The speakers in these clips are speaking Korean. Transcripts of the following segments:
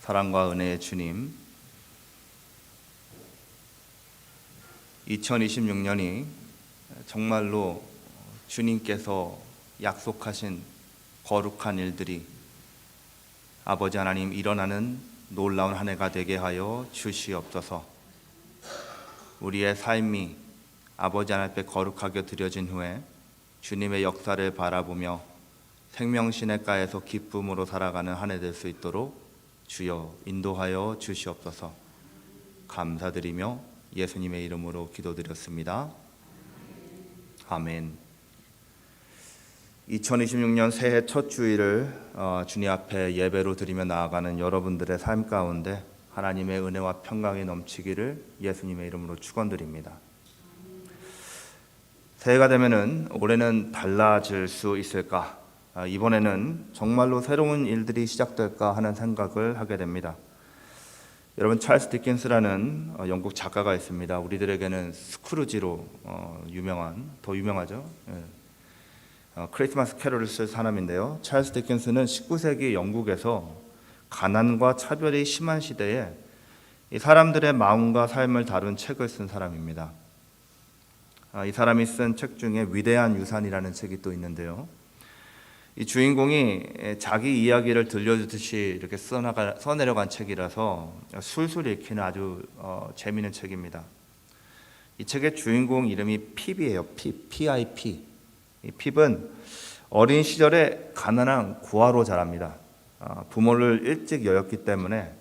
사랑과 은혜의 주님, 2026년이 정말로 주님께서 약속하신 거룩한 일들이 아버지 하나님 일어나는 놀라운 한 해가 되게 하여 주시옵소서. 우리의 삶이 아버지 하나님 앞에 거룩하게 드려진 후에 주님의 역사를 바라보며 생명시냇가에서 기쁨으로 살아가는 한 해 될 수 있도록 주여 인도하여 주시옵소서. 감사드리며 예수님의 이름으로 기도드렸습니다. 아멘. 2026년 새해 첫 주일을 주님 앞에 예배로 드리며 나아가는 여러분들의 삶 가운데 하나님의 은혜와 평강이 넘치기를 예수님의 이름으로 축원드립니다. 새해가 되면은 올해는 달라질 수 있을까? 이번에는 정말로 새로운 일들이 시작될까 하는 생각을 하게 됩니다. 여러분, 찰스 디킨스라는 영국 작가가 있습니다. 우리들에게는 스크루지로 더 유명하죠. 크리스마스 캐롤을 쓸 사람인데요. 찰스 디킨스는 19세기 영국에서 가난과 차별이 심한 시대에 이 사람들의 마음과 삶을 다룬 책을 쓴 사람입니다. 이 사람이 쓴 책 중에 위대한 유산이라는 책이 또 있는데요. 이 주인공이 자기 이야기를 들려주듯이 이렇게 써내려간 책이라서 술술 읽히는 아주 재미있는 책입니다. 이 책의 주인공 이름이 핍이에요. P.I.P. 이 핍은 어린 시절에 가난한 고아로 자랍니다. 부모를 일찍 여였기 때문에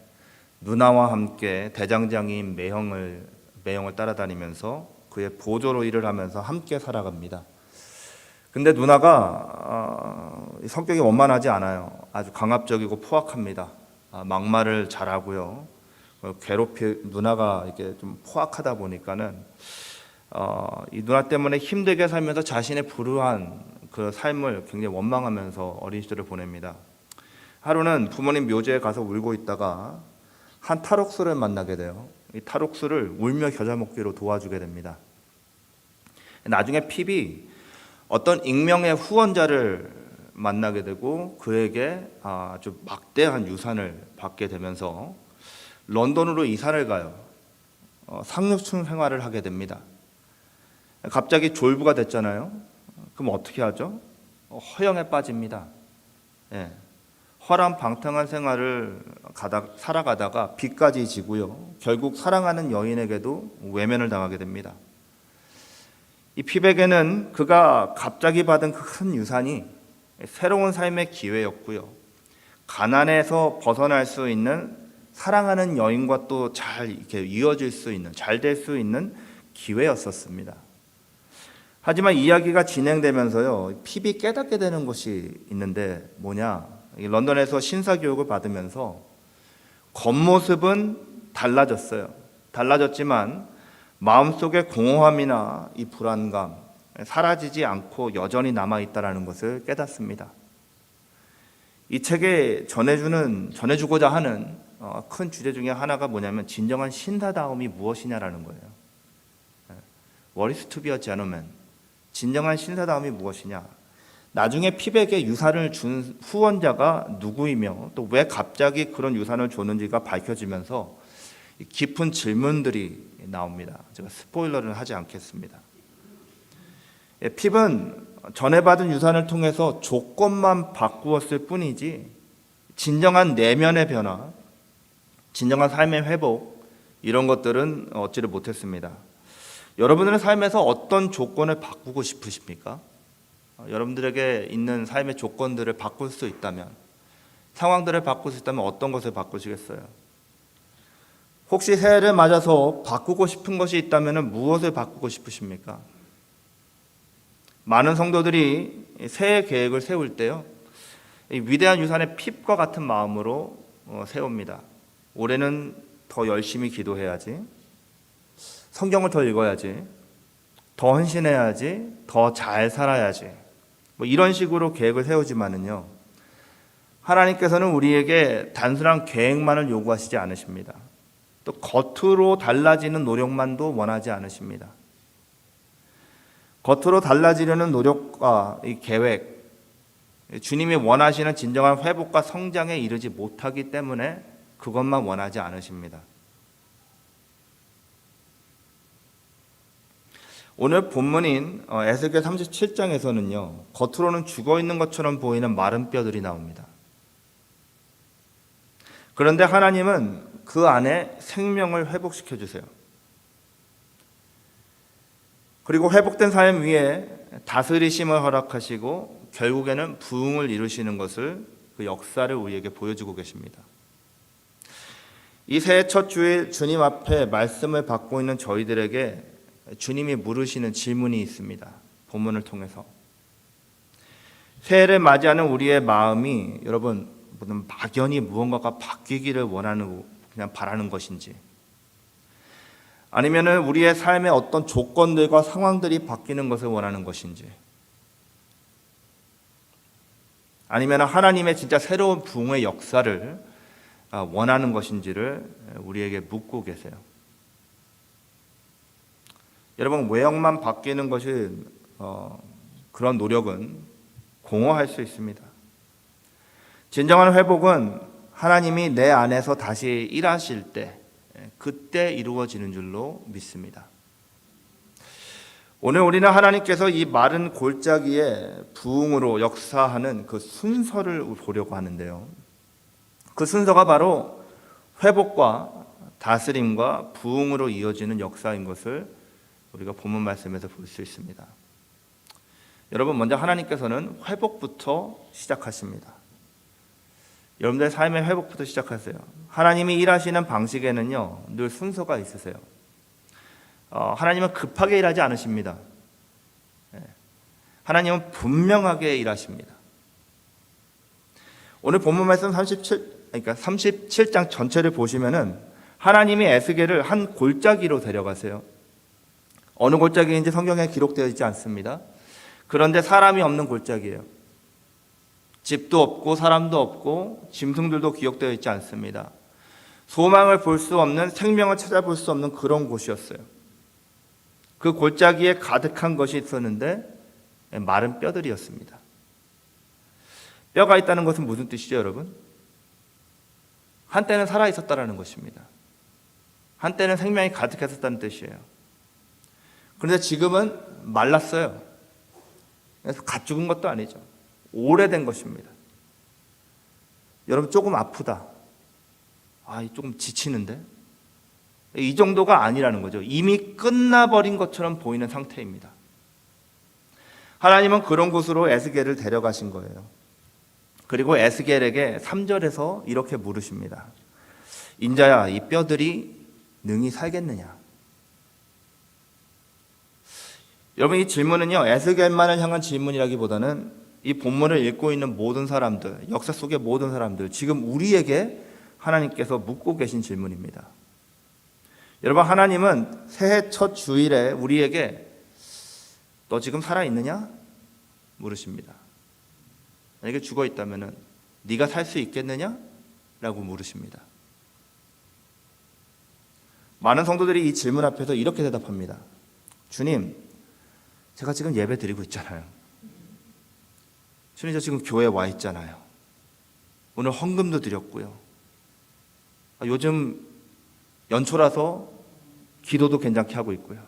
누나와 함께 대장장이인 매형을 따라다니면서 그의 보조로 일을 하면서 함께 살아갑니다. 근데 누나가 성격이 원만하지 않아요. 아주 강압적이고 포악합니다. 막말을 잘하고요. 누나가 이렇게 좀 포악하다 보니까는 이 누나 때문에 힘들게 살면서 자신의 불우한 그 삶을 굉장히 원망하면서 어린 시절을 보냅니다. 하루는 부모님 묘지에 가서 울고 있다가 한 탈옥수를 만나게 돼요. 이 탈옥수를 울며 겨자 먹기로 도와주게 됩니다. 나중에 핍이 어떤 익명의 후원자를 만나게 되고 그에게 아주 막대한 유산을 받게 되면서 런던으로 이사를 가요. 상류층 생활을 하게 됩니다. 갑자기 졸부가 됐잖아요. 그럼 어떻게 하죠? 허영에 빠집니다. 허람방탕한 생활을 살아가다가 빚까지 지고요. 결국 사랑하는 여인에게도 외면을 당하게 됩니다. 이 핍에게는 그가 갑자기 받은 큰 유산이 새로운 삶의 기회였고요. 가난에서 벗어날 수 있는 사랑하는 여인과 또 잘 이렇게 이어질 수 있는, 잘 될 수 있는 기회였었습니다. 하지만 이야기가 진행되면서요, 핍이 깨닫게 되는 것이 있는데 뭐냐? 런던에서 신사교육을 받으면서 겉모습은 달라졌어요. 달라졌지만 마음속의 공허함이나 이 불안감 사라지지 않고 여전히 남아있다는 것을 깨닫습니다. 이 책에 전해주고자 하는 큰 주제 중에 하나가 뭐냐면 진정한 신사다움이 무엇이냐라는 거예요. What is to be a gentleman? 진정한 신사다움이 무엇이냐? 나중에 핍에게 유산을 준 후원자가 누구이며 또 왜 갑자기 그런 유산을 줬는지가 밝혀지면서 깊은 질문들이 나옵니다. 제가 스포일러를 하지 않겠습니다. 핍은 전에 받은 유산을 통해서 조건만 바꾸었을 뿐이지 진정한 내면의 변화, 진정한 삶의 회복 이런 것들은 얻지를 못했습니다. 여러분들은 삶에서 어떤 조건을 바꾸고 싶으십니까? 여러분들에게 있는 삶의 조건들을 바꿀 수 있다면, 상황들을 바꿀 수 있다면 어떤 것을 바꾸시겠어요? 혹시 새해를 맞아서 바꾸고 싶은 것이 있다면 무엇을 바꾸고 싶으십니까? 많은 성도들이 새해 계획을 세울 때요, 위대한 유산의 핍과 같은 마음으로 세웁니다. 올해는 더 열심히 기도해야지, 성경을 더 읽어야지, 더 헌신해야지, 더 잘 살아야지, 이런 식으로 계획을 세우지만은요, 하나님께서는 우리에게 단순한 계획만을 요구하시지 않으십니다. 또 겉으로 달라지는 노력만도 원하지 않으십니다. 겉으로 달라지려는 노력과 이 계획, 주님이 원하시는 진정한 회복과 성장에 이르지 못하기 때문에 그것만 원하지 않으십니다. 오늘 본문인 에스겔 37장에서는요, 겉으로는 죽어 있는 것처럼 보이는 마른 뼈들이 나옵니다. 그런데 하나님은 그 안에 생명을 회복시켜 주세요. 그리고 회복된 삶 위에 다스리심을 허락하시고 결국에는 부흥을 이루시는 것을, 그 역사를 우리에게 보여주고 계십니다. 이 새해 첫 주일 주님 앞에 말씀을 받고 있는 저희들에게 주님이 물으시는 질문이 있습니다. 본문을 통해서. 새해를 맞이하는 우리의 마음이 여러분 막연히 무언가가 바뀌기를 원하는, 그냥 바라는 것인지, 아니면은 우리의 삶의 어떤 조건들과 상황들이 바뀌는 것을 원하는 것인지, 아니면 하나님의 진짜 새로운 부흥의 역사를 원하는 것인지를 우리에게 묻고 계세요. 여러분, 외형만 바뀌는 것이 그런 노력은 공허할 수 있습니다. 진정한 회복은 하나님이 내 안에서 다시 일하실 때, 그때 이루어지는 줄로 믿습니다. 오늘 우리는 하나님께서 이 마른 골짜기에 부흥으로 역사하는 그 순서를 보려고 하는데요. 그 순서가 바로 회복과 다스림과 부흥으로 이어지는 역사인 것을 우리가 본문 말씀에서 볼 수 있습니다. 여러분, 먼저 하나님께서는 회복부터 시작하십니다. 여러분들의 삶의 회복부터 시작하세요. 하나님이 일하시는 방식에는요, 늘 순서가 있으세요. 하나님은 급하게 일하지 않으십니다. 하나님은 분명하게 일하십니다. 오늘 본문 말씀 37장 전체를 보시면은 하나님이 에스겔을 한 골짜기로 데려가세요. 어느 골짜기인지 성경에 기록되어 있지 않습니다. 그런데 사람이 없는 골짜기예요. 집도 없고 사람도 없고 짐승들도 기록되어 있지 않습니다. 소망을 볼 수 없는, 생명을 찾아볼 수 없는 그런 곳이었어요. 그 골짜기에 가득한 것이 있었는데 마른 뼈들이었습니다. 뼈가 있다는 것은 무슨 뜻이죠, 여러분? 한때는 살아 있었다라는 것입니다. 한때는 생명이 가득했었다는 뜻이에요. 그런데 지금은 말랐어요. 그래서 갓 죽은 것도 아니죠. 오래된 것입니다. 여러분, 조금 아프다. 조금 지치는데? 이 정도가 아니라는 거죠. 이미 끝나버린 것처럼 보이는 상태입니다. 하나님은 그런 곳으로 에스겔을 데려가신 거예요. 그리고 에스겔에게 3절에서 이렇게 물으십니다. 인자야, 이 뼈들이 능히 살겠느냐? 여러분, 이 질문은요, 에스겔만을 향한 질문이라기보다는 이 본문을 읽고 있는 모든 사람들, 역사 속의 모든 사람들, 지금 우리에게 하나님께서 묻고 계신 질문입니다. 여러분, 하나님은 새해 첫 주일에 우리에게 너 지금 살아있느냐? 물으십니다. 만약에 죽어 있다면 네가 살 수 있겠느냐? 라고 물으십니다. 많은 성도들이 이 질문 앞에서 이렇게 대답합니다. 주님, 제가 지금 예배 드리고 있잖아요. 주님, 저 지금 교회에 와 있잖아요. 오늘 헌금도 드렸고요. 요즘 연초라서 기도도 괜찮게 하고 있고요.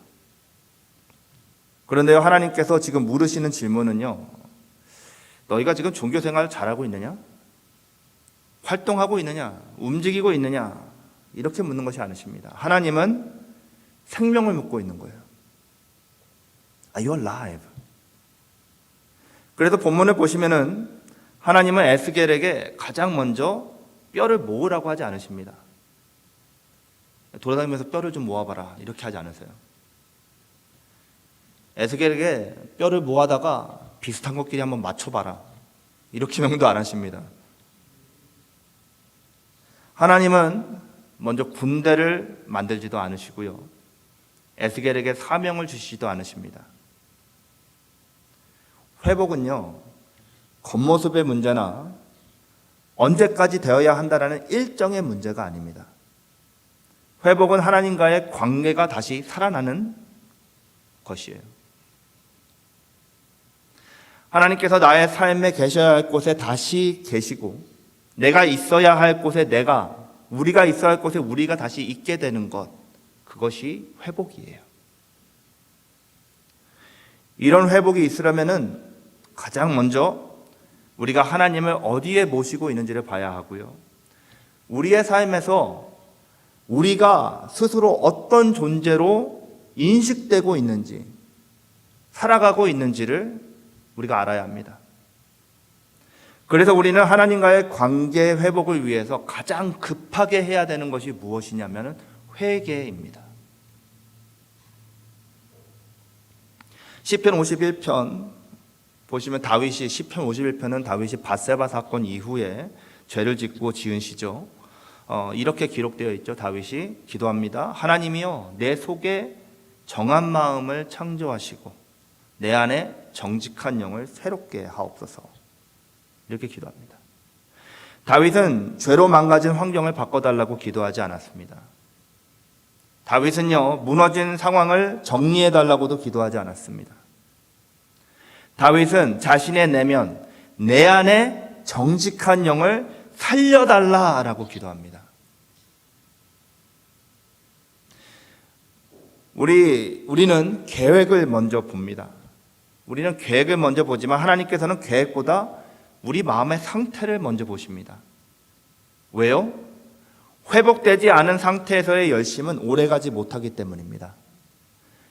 그런데요, 하나님께서 지금 물으시는 질문은요, 너희가 지금 종교생활 잘하고 있느냐? 활동하고 있느냐? 움직이고 있느냐? 이렇게 묻는 것이 아니십니다. 하나님은 생명을 묻고 있는 거예요. Are you alive? 그래서 본문을 보시면은 하나님은 에스겔에게 가장 먼저 뼈를 모으라고 하지 않으십니다. 돌아다니면서 뼈를 좀 모아봐라, 이렇게 하지 않으세요. 에스겔에게 뼈를 모아다가 비슷한 것끼리 한번 맞춰봐라, 이렇게 명도 안 하십니다. 하나님은 먼저 군대를 만들지도 않으시고요, 에스겔에게 사명을 주시지도 않으십니다. 회복은요, 겉모습의 문제나 언제까지 되어야 한다라는 일정의 문제가 아닙니다. 회복은 하나님과의 관계가 다시 살아나는 것이에요. 하나님께서 나의 삶에 계셔야 할 곳에 다시 계시고, 내가 있어야 할 곳에 내가 우리가 있어야 할 곳에 우리가 다시 있게 되는 것, 그것이 회복이에요. 이런 회복이 있으려면은 가장 먼저 우리가 하나님을 어디에 모시고 있는지를 봐야 하고요. 우리의 삶에서 우리가 스스로 어떤 존재로 인식되고 있는지, 살아가고 있는지를 우리가 알아야 합니다. 그래서 우리는 하나님과의 관계 회복을 위해서 가장 급하게 해야 되는 것이 무엇이냐면 회개입니다. 시편 51편 보시면 다윗이 시편 51편은 다윗이 밧세바 사건 이후에 죄를 짓고 지은 시죠. 이렇게 기록되어 있죠. 다윗이 기도합니다. 하나님이여 내 속에 정한 마음을 창조하시고 내 안에 정직한 영을 새롭게 하옵소서. 이렇게 기도합니다. 다윗은 죄로 망가진 환경을 바꿔달라고 기도하지 않았습니다. 다윗은요, 무너진 상황을 정리해달라고도 기도하지 않았습니다. 다윗은 자신의 내면, 내 안에 정직한 영을 살려달라라고 기도합니다. 우리는 계획을 먼저 봅니다. 우리는 계획을 먼저 보지만 하나님께서는 계획보다 우리 마음의 상태를 먼저 보십니다. 왜요? 회복되지 않은 상태에서의 열심은 오래가지 못하기 때문입니다.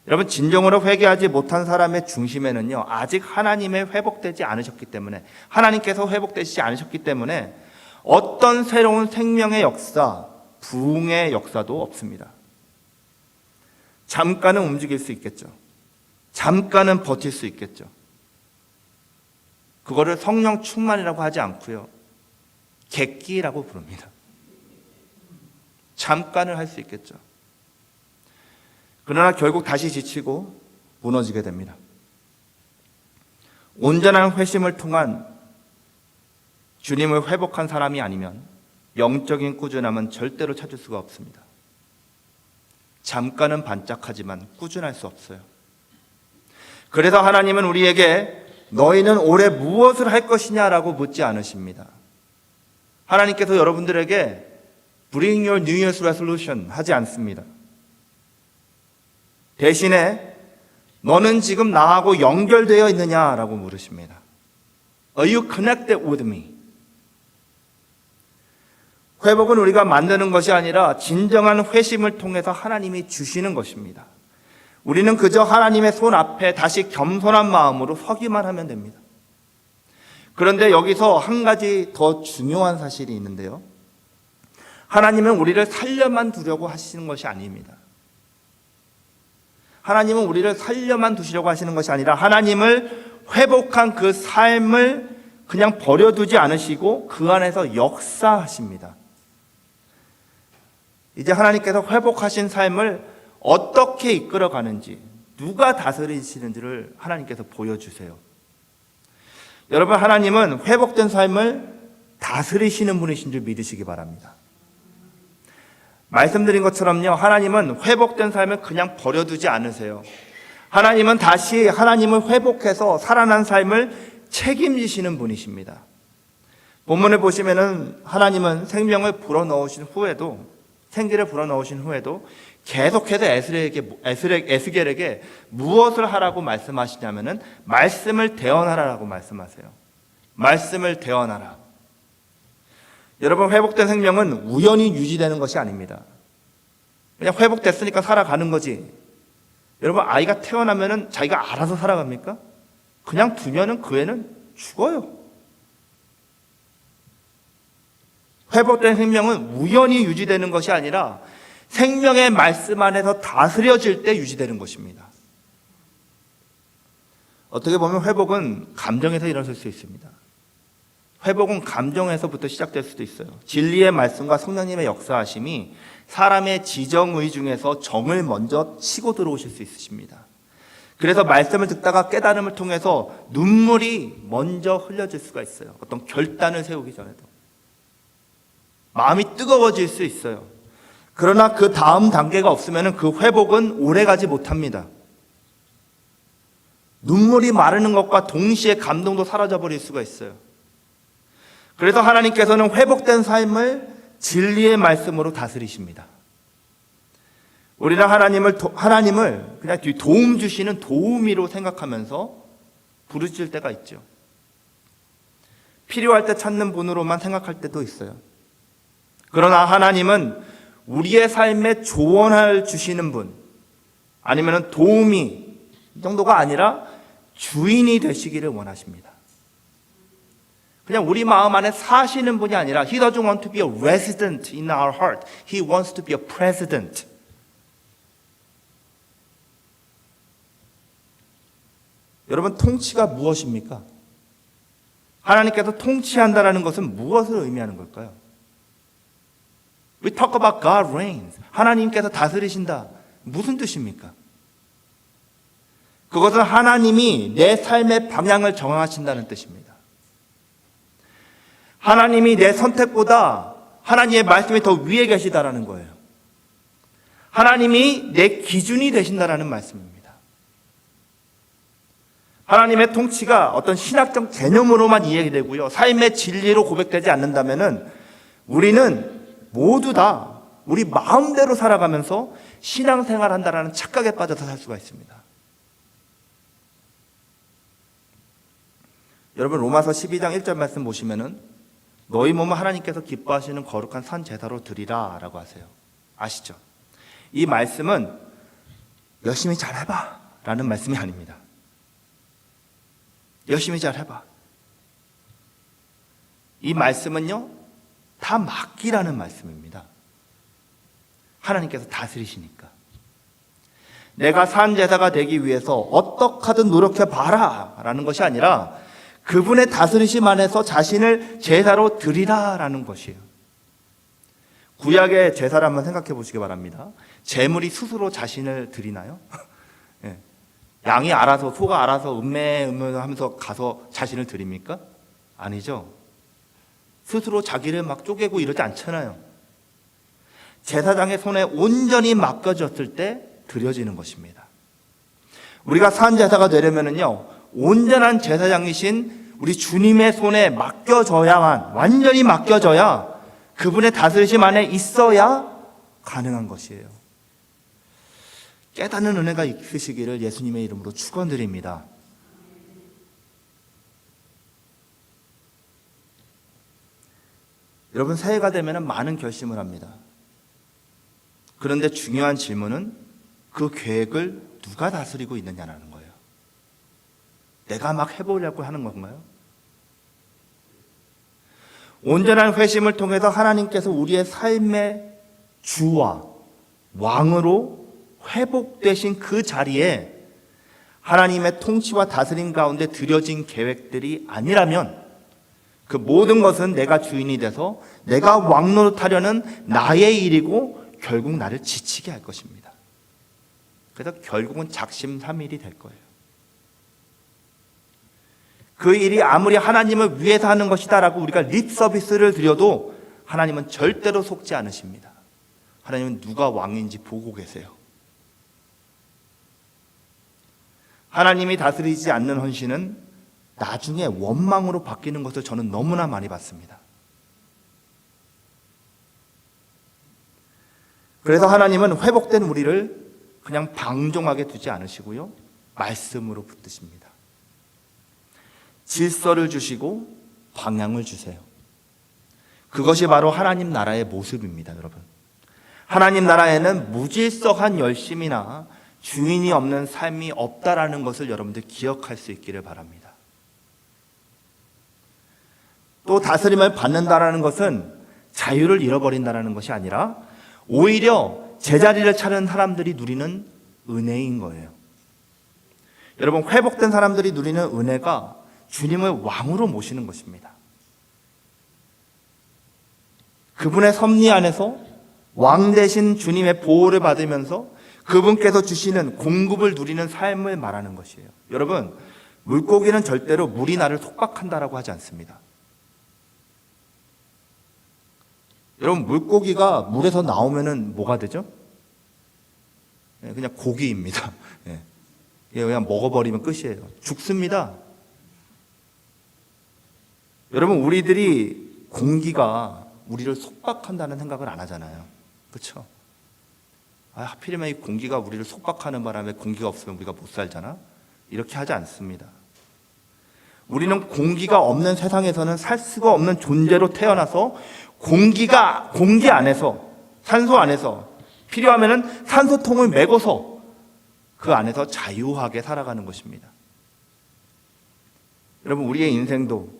여러분, 진정으로 회개하지 못한 사람의 중심에는요, 아직 하나님의 회복되지 않으셨기 때문에, 하나님께서 회복되시지 않으셨기 때문에 어떤 새로운 생명의 역사, 부흥의 역사도 없습니다. 잠깐은 움직일 수 있겠죠. 잠깐은 버틸 수 있겠죠. 그거를 성령 충만이라고 하지 않고요, 객기라고 부릅니다. 잠깐을 할 수 있겠죠. 그러나 결국 다시 지치고 무너지게 됩니다. 온전한 회심을 통한 주님을 회복한 사람이 아니면 영적인 꾸준함은 절대로 찾을 수가 없습니다. 잠깐은 반짝하지만 꾸준할 수 없어요. 그래서 하나님은 우리에게 너희는 올해 무엇을 할 것이냐라고 묻지 않으십니다. 하나님께서 여러분들에게 Bring your New Year's resolution 하지 않습니다. 대신에 너는 지금 나하고 연결되어 있느냐라고 물으십니다. Are you connected with me? 회복은 우리가 만드는 것이 아니라 진정한 회심을 통해서 하나님이 주시는 것입니다. 우리는 그저 하나님의 손 앞에 다시 겸손한 마음으로 서기만 하면 됩니다. 그런데 여기서 한 가지 더 중요한 사실이 있는데요. 하나님은 우리를 살려만 두려고 하시는 것이 아닙니다. 하나님은 우리를 살려만 두시려고 하시는 것이 아니라 하나님을 회복한 그 삶을 그냥 버려두지 않으시고 그 안에서 역사하십니다. 이제 하나님께서 회복하신 삶을 어떻게 이끌어가는지, 누가 다스리시는지를 하나님께서 보여주세요. 여러분, 하나님은 회복된 삶을 다스리시는 분이신 줄 믿으시기 바랍니다. 말씀드린 것처럼요, 하나님은 회복된 삶을 그냥 버려두지 않으세요. 하나님은 다시 하나님을 회복해서 살아난 삶을 책임지시는 분이십니다. 본문을 보시면은 하나님은 생명을 불어넣으신 후에도, 생기를 불어넣으신 후에도 계속해서 에스겔에게 무엇을 하라고 말씀하시냐면은 말씀을 대언하라라고 말씀하세요. 말씀을 대언하라. 여러분, 회복된 생명은 우연히 유지되는 것이 아닙니다. 그냥 회복됐으니까 살아가는 거지. 여러분, 아이가 태어나면은 자기가 알아서 살아갑니까? 그냥 두면은 그 애는 죽어요. 회복된 생명은 우연히 유지되는 것이 아니라 생명의 말씀 안에서 다스려질 때 유지되는 것입니다. 어떻게 보면 회복은 감정에서 일어날 수 있습니다. 회복은 감정에서부터 시작될 수도 있어요. 진리의 말씀과 성령님의 역사하심이 사람의 지정의 중에서 정을 먼저 치고 들어오실 수 있으십니다. 그래서 말씀을 듣다가 깨달음을 통해서 눈물이 먼저 흘려질 수가 있어요. 어떤 결단을 세우기 전에도. 마음이 뜨거워질 수 있어요. 그러나 그 다음 단계가 없으면 그 회복은 오래가지 못합니다. 눈물이 마르는 것과 동시에 감동도 사라져버릴 수가 있어요. 그래서 하나님께서는 회복된 삶을 진리의 말씀으로 다스리십니다. 우리는 하나님을 그냥 도움 주시는 도우미로 생각하면서 부르짖을 때가 있죠. 필요할 때 찾는 분으로만 생각할 때도 있어요. 그러나 하나님은 우리의 삶에 조언을 주시는 분, 아니면 도우미, 이 정도가 아니라 주인이 되시기를 원하십니다. 그냥 우리 마음 안에 사시는 분이 아니라 He doesn't want to be a resident in our heart. He wants to be a president. 여러분, 통치가 무엇입니까? 하나님께서 통치한다는 것은 무엇을 의미하는 걸까요? We talk about God reigns. 하나님께서 다스리신다. 무슨 뜻입니까? 그것은 하나님이 내 삶의 방향을 정하신다는 뜻입니다. 하나님이 내 선택보다 하나님의 말씀이 더 위에 계시다라는 거예요. 하나님이 내 기준이 되신다라는 말씀입니다. 하나님의 통치가 어떤 신학적 개념으로만 이해되고요, 삶의 진리로 고백되지 않는다면은 우리는 모두 다 우리 마음대로 살아가면서 신앙생활 한다라는 착각에 빠져서 살 수가 있습니다. 여러분, 로마서 12장 1절 말씀 보시면은 너희 몸은 하나님께서 기뻐하시는 거룩한 산 제사로 드리라 라고 하세요. 아시죠? 이 말씀은 열심히 잘해봐 라는 말씀이 아닙니다. 열심히 잘해봐. 이 말씀은요, 다 맡기라는 말씀입니다. 하나님께서 다스리시니까. 내가 산 제사가 되기 위해서 어떻게 하든 노력해봐라 라는 것이 아니라 그분의 다스리심 안에서 자신을 제사로 드리라 라는 것이에요. 구약의 제사를 한번 생각해 보시기 바랍니다. 제물이 스스로 자신을 드리나요? 네. 양이 알아서, 소가 알아서 하면서 가서 자신을 드립니까? 아니죠. 스스로 자기를 막 쪼개고 이러지 않잖아요. 제사장의 손에 온전히 맡겨졌을 때 드려지는 것입니다. 우리가 산 제사가 되려면은요, 온전한 제사장이신 우리 주님의 손에 맡겨져야만, 완전히 맡겨져야 그분의 다스리심 안에 있어야 가능한 것이에요. 깨닫는 은혜가 있으시기를 예수님의 이름으로 축원드립니다. 여러분, 새해가 되면 많은 결심을 합니다. 그런데 중요한 질문은 그 계획을 누가 다스리고 있느냐라는 거예요. 내가 막 해보려고 하는 건가요? 온전한 회심을 통해서 하나님께서 우리의 삶의 주와 왕으로 회복되신 그 자리에 하나님의 통치와 다스림 가운데 들여진 계획들이 아니라면 그 모든 것은 내가 주인이 돼서 내가 왕노릇하려는 나의 일이고 결국 나를 지치게 할 것입니다. 그래서 결국은 작심삼일이 될 거예요. 그 일이 아무리 하나님을 위해서 하는 것이다라고 우리가 립 서비스를 드려도 하나님은 절대로 속지 않으십니다. 하나님은 누가 왕인지 보고 계세요. 하나님이 다스리지 않는 헌신은 나중에 원망으로 바뀌는 것을 저는 너무나 많이 봤습니다. 그래서 하나님은 회복된 우리를 그냥 방종하게 두지 않으시고요, 말씀으로 붙드십니다. 질서를 주시고 방향을 주세요. 그것이 바로 하나님 나라의 모습입니다, 여러분. 하나님 나라에는 무질서한 열심이나 주인이 없는 삶이 없다라는 것을 여러분들 기억할 수 있기를 바랍니다. 또 다스림을 받는다라는 것은 자유를 잃어버린다라는 것이 아니라 오히려 제자리를 찾는 사람들이 누리는 은혜인 거예요. 여러분, 회복된 사람들이 누리는 은혜가 주님을 왕으로 모시는 것입니다. 그분의 섭리 안에서 왕 대신 주님의 보호를 받으면서 그분께서 주시는 공급을 누리는 삶을 말하는 것이에요. 여러분, 물고기는 절대로 물이 나를 속박한다라고 하지 않습니다. 여러분, 물고기가 물에서 나오면은 뭐가 되죠? 그냥 고기입니다. 그냥 먹어버리면 끝이에요. 죽습니다. 여러분, 우리들이 공기가 우리를 속박한다는 생각을 안 하잖아요. 그렇죠? 하필이면 이 공기가 우리를 속박하는 바람에 공기가 없으면 우리가 못 살잖아. 이렇게 하지 않습니다. 우리는 공기가 없는 세상에서는 살 수가 없는 존재로 태어나서 공기 안에서, 산소 안에서 필요하면은 산소통을 메고서 그 안에서 자유하게 살아가는 것입니다. 여러분, 우리의 인생도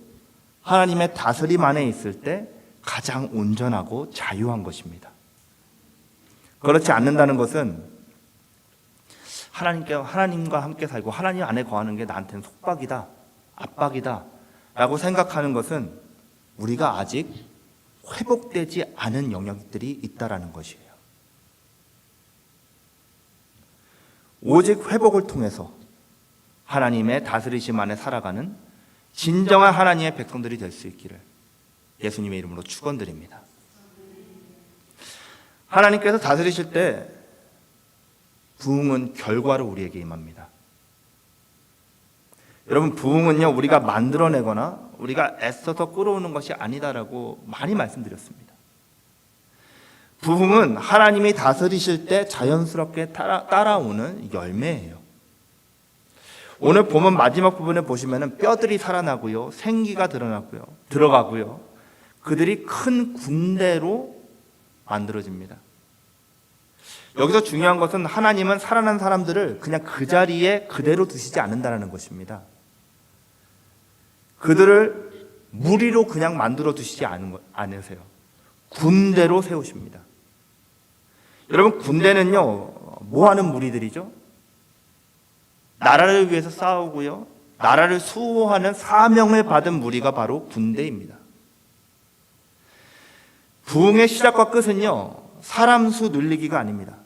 하나님의 다스림 안에 있을 때 가장 온전하고 자유한 것입니다. 그렇지 않는다는 것은 하나님과 함께 살고 하나님 안에 거하는 게 나한테는 속박이다, 압박이다 라고 생각하는 것은 우리가 아직 회복되지 않은 영역들이 있다라는 것이에요. 오직 회복을 통해서 하나님의 다스리심 안에 살아가는 진정한 하나님의 백성들이 될 수 있기를 예수님의 이름으로 축원드립니다. 하나님께서 다스리실 때 부흥은 결과로 우리에게 임합니다. 여러분, 부흥은요, 우리가 만들어내거나 우리가 애써서 끌어오는 것이 아니다라고 많이 말씀드렸습니다. 부흥은 하나님이 다스리실 때 자연스럽게 따라오는 열매예요. 오늘 보면 마지막 부분에 보시면 뼈들이 살아나고요, 생기가 들어가고요, 그들이 큰 군대로 만들어집니다. 여기서 중요한 것은 하나님은 살아난 사람들을 그냥 그 자리에 그대로 두시지 않는다는 것입니다. 그들을 무리로 그냥 만들어 두시지 않으세요. 군대로 세우십니다. 여러분, 군대는요, 뭐 하는 무리들이죠? 나라를 위해서 싸우고요, 나라를 수호하는 사명을 받은 무리가 바로 군대입니다. 부흥의 시작과 끝은요, 사람 수 늘리기가 아닙니다.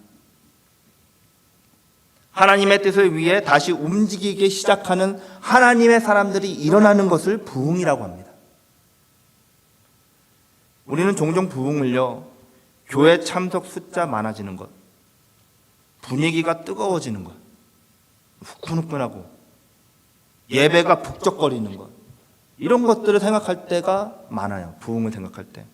하나님의 뜻을 위해 다시 움직이기 시작하는 하나님의 사람들이 일어나는 것을 부흥이라고 합니다. 우리는 종종 부흥을요, 교회 참석 숫자 많아지는 것, 분위기가 뜨거워지는 것, 후끈후끈하고 예배가 북적거리는 것, 이런 것들을 생각할 때가 많아요. 부흥을 생각할 때.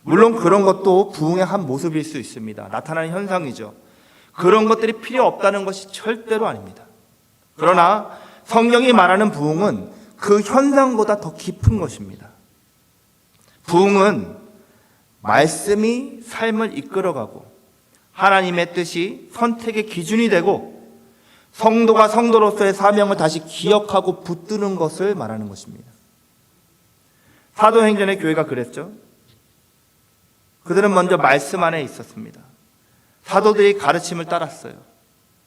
물론 그런 것도 부흥의 한 모습일 수 있습니다. 나타나는 현상이죠. 그런 것들이 필요 없다는 것이 절대로 아닙니다. 그러나 성경이 말하는 부흥은 그 현상보다 더 깊은 것입니다. 부흥은 말씀이 삶을 이끌어가고 하나님의 뜻이 선택의 기준이 되고 성도가 성도로서의 사명을 다시 기억하고 붙드는 것을 말하는 것입니다. 사도행전의 교회가 그랬죠. 그들은 먼저 말씀 안에 있었습니다. 사도들이 가르침을 따랐어요.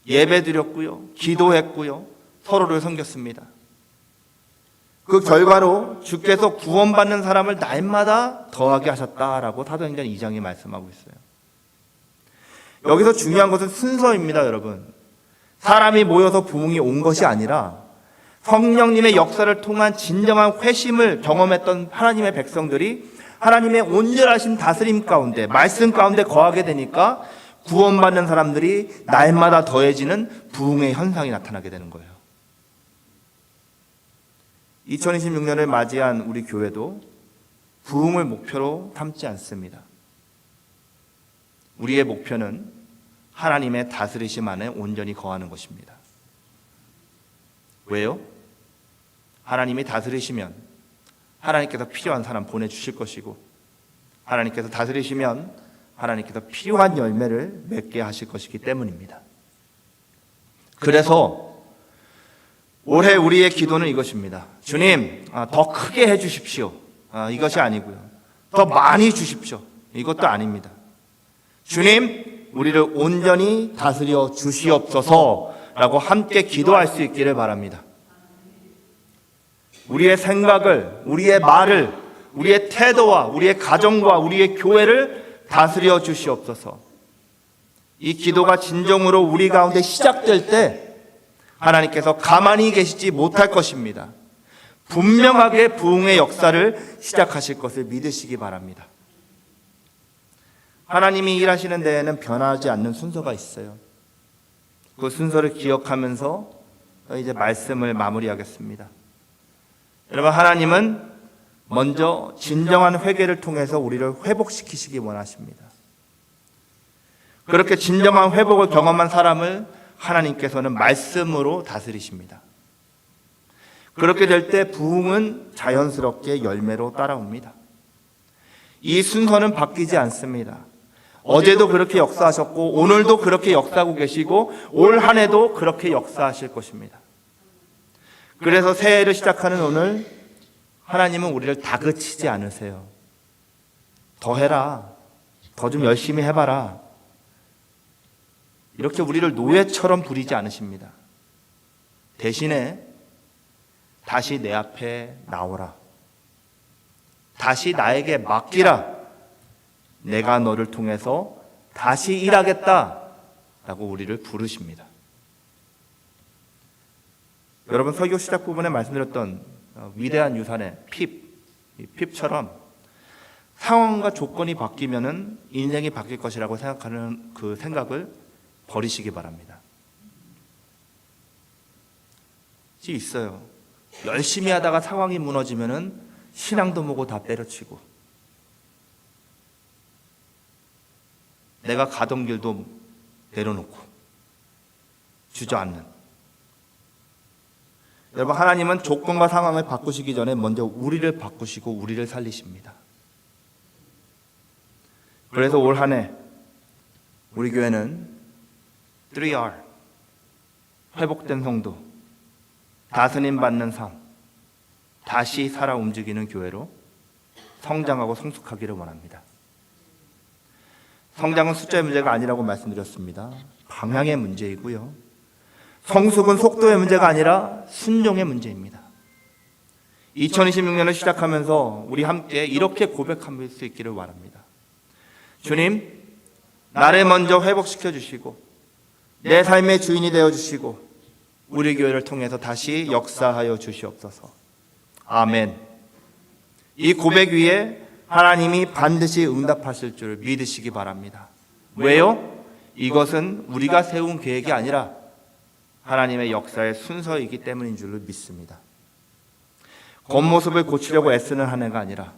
예배드렸고요, 기도했고요, 서로를 섬겼습니다. 그 결과로 주께서 구원받는 사람을 날마다 더하게 하셨다라고 사도행전 2장이 말씀하고 있어요. 여기서 중요한 것은 순서입니다, 여러분. 사람이 모여서 부흥이 온 것이 아니라 성령님의 역사를 통한 진정한 회심을 경험했던 하나님의 백성들이 하나님의 온전하신 다스림 가운데, 말씀 가운데 거하게 되니까 구원받는 사람들이 날마다 더해지는 부흥의 현상이 나타나게 되는 거예요. 2026년을 맞이한 우리 교회도 부흥을 목표로 삼지 않습니다. 우리의 목표는 하나님의 다스리심 안에 온전히 거하는 것입니다. 왜요? 하나님이 다스리시면 하나님께서 필요한 사람 보내주실 것이고, 하나님께서 다스리시면 하나님께서 필요한 열매를 맺게 하실 것이기 때문입니다. 그래서 올해 우리의 기도는 이것입니다. 주님, 더 크게 해주십시오. 이것이 아니고요. 더 많이 주십시오. 이것도 아닙니다. 주님, 우리를 온전히 다스려 주시옵소서라고 함께 기도할 수 있기를 바랍니다. 우리의 생각을, 우리의 말을, 우리의 태도와 우리의 가정과 우리의 교회를 다스려 주시옵소서. 이 기도가 진정으로 우리 가운데 시작될 때 하나님께서 가만히 계시지 못할 것입니다. 분명하게 부흥의 역사를 시작하실 것을 믿으시기 바랍니다. 하나님이 일하시는 데에는 변하지 않는 순서가 있어요. 그 순서를 기억하면서 이제 말씀을 마무리하겠습니다. 여러분, 하나님은 먼저 진정한 회개를 통해서 우리를 회복시키시기 원하십니다. 그렇게 진정한 회복을 경험한 사람을 하나님께서는 말씀으로 다스리십니다. 그렇게 될 때 부흥은 자연스럽게 열매로 따라옵니다. 이 순서는 바뀌지 않습니다. 어제도 그렇게 역사하셨고 오늘도 그렇게 역사하고 계시고 올 한 해도 그렇게 역사하실 것입니다. 그래서 새해를 시작하는 오늘 하나님은 우리를 다그치지 않으세요. 더 해라. 더 좀 열심히 해봐라. 이렇게 우리를 노예처럼 부리지 않으십니다. 대신에 다시 내 앞에 나오라. 다시 나에게 맡기라. 내가 너를 통해서 다시 일하겠다 라고 우리를 부르십니다. 여러분, 설교 시작 부분에 말씀드렸던 위대한 유산의 핍처럼 상황과 조건이 바뀌면은 인생이 바뀔 것이라고 생각하는 그 생각을 버리시기 바랍니다. 있어요. 열심히 하다가 상황이 무너지면은 신앙도 뭐고 다 때려치고 내가 가던 길도 내려놓고 주저앉는. 여러분, 하나님은 조건과 상황을 바꾸시기 전에 먼저 우리를 바꾸시고 우리를 살리십니다. 그래서 올 한 해 우리 교회는 3R, 회복된 성도, 다스림 받는 삶, 다시 살아 움직이는 교회로 성장하고 성숙하기를 원합니다. 성장은 숫자의 문제가 아니라고 말씀드렸습니다. 방향의 문제이고요. 성숙은 속도의 문제가 아니라 순종의 문제입니다. 2026년을 시작하면서 우리 함께 이렇게 고백할 수 있기를 바랍니다. 주님, 나를 먼저 회복시켜 주시고 내 삶의 주인이 되어 주시고 우리 교회를 통해서 다시 역사하여 주시옵소서. 아멘. 이 고백 위에 하나님이 반드시 응답하실 줄 믿으시기 바랍니다. 왜요? 이것은 우리가 세운 계획이 아니라 하나님의 역사의 순서이기 때문인 줄로 믿습니다. 겉모습을 고치려고 애쓰는 한 해가 아니라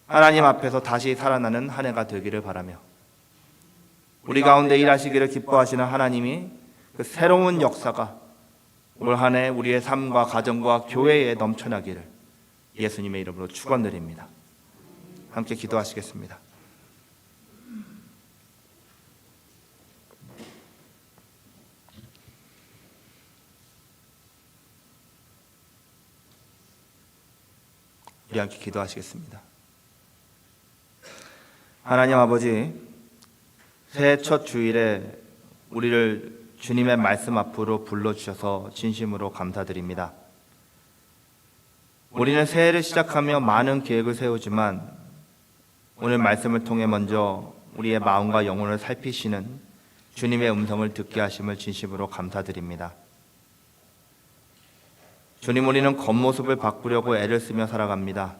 하나님 앞에서 다시 살아나는 한 해가 되기를 바라며 우리 가운데 일하시기를 기뻐하시는 하나님이 그 새로운 역사가 올 한 해 우리의 삶과 가정과 교회에 넘쳐나기를 예수님의 이름으로 축원드립니다. 함께 기도하시겠습니다. 우리 함께 기도하시겠습니다. 하나님 아버지, 새해 첫 주일에 우리를 주님의 말씀 앞으로 불러주셔서 진심으로 감사드립니다. 우리는 새해를 시작하며 많은 계획을 세우지만 오늘 말씀을 통해 먼저 우리의 마음과 영혼을 살피시는 주님의 음성을 듣게 하심을 진심으로 감사드립니다. 주님, 우리는 겉모습을 바꾸려고 애를 쓰며 살아갑니다.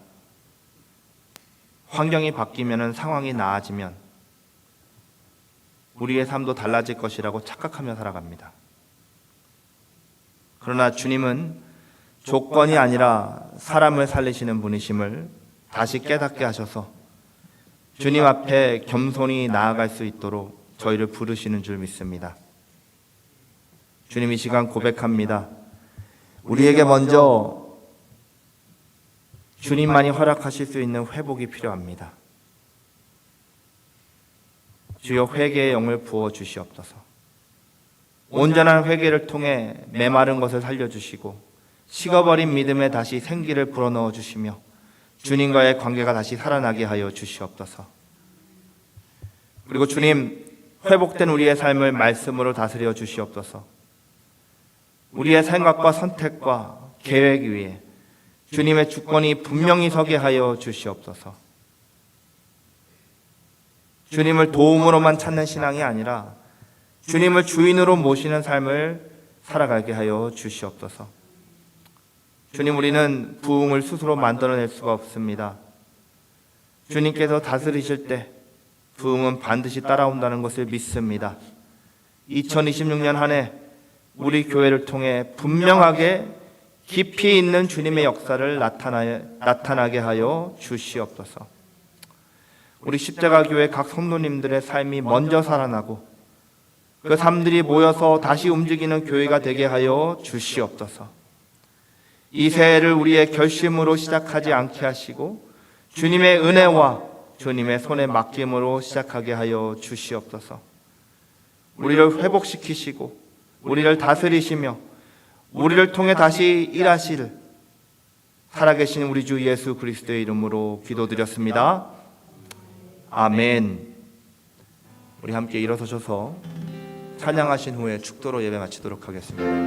환경이 바뀌면 상황이 나아지면 우리의 삶도 달라질 것이라고 착각하며 살아갑니다. 그러나 주님은 조건이 아니라 사람을 살리시는 분이심을 다시 깨닫게 하셔서 주님 앞에 겸손히 나아갈 수 있도록 저희를 부르시는 줄 믿습니다. 주님, 이 시간 고백합니다. 우리에게 먼저 주님만이 허락하실 수 있는 회복이 필요합니다. 주여, 회개의 영을 부어 주시옵소서. 온전한 회개를 통해 메마른 것을 살려주시고 식어버린 믿음에 다시 생기를 불어넣어 주시며 주님과의 관계가 다시 살아나게 하여 주시옵소서. 그리고 주님, 회복된 우리의 삶을 말씀으로 다스려 주시옵소서. 우리의 생각과 선택과 계획 위에 주님의 주권이 분명히 서게 하여 주시옵소서. 주님을 도움으로만 찾는 신앙이 아니라 주님을 주인으로 모시는 삶을 살아가게 하여 주시옵소서. 주님, 우리는 부흥을 스스로 만들어낼 수가 없습니다. 주님께서 다스리실 때 부흥은 반드시 따라온다는 것을 믿습니다. 2026년 한 해 우리 교회를 통해 분명하게 깊이 있는 주님의 역사를 나타나게 하여 주시옵소서. 우리 십자가교회 각 성도님들의 삶이 먼저 살아나고 그 삶들이 모여서 다시 움직이는 교회가 되게 하여 주시옵소서. 이 새해를 우리의 결심으로 시작하지 않게 하시고 주님의 은혜와 주님의 손에 맡김으로 시작하게 하여 주시옵소서. 우리를 회복시키시고 우리를 다스리시며 우리를 통해 다시 일하실 살아계신 우리 주 예수 그리스도의 이름으로 기도드렸습니다. 아멘. 우리 함께 일어서셔서 찬양하신 후에 축도로 예배 마치도록 하겠습니다.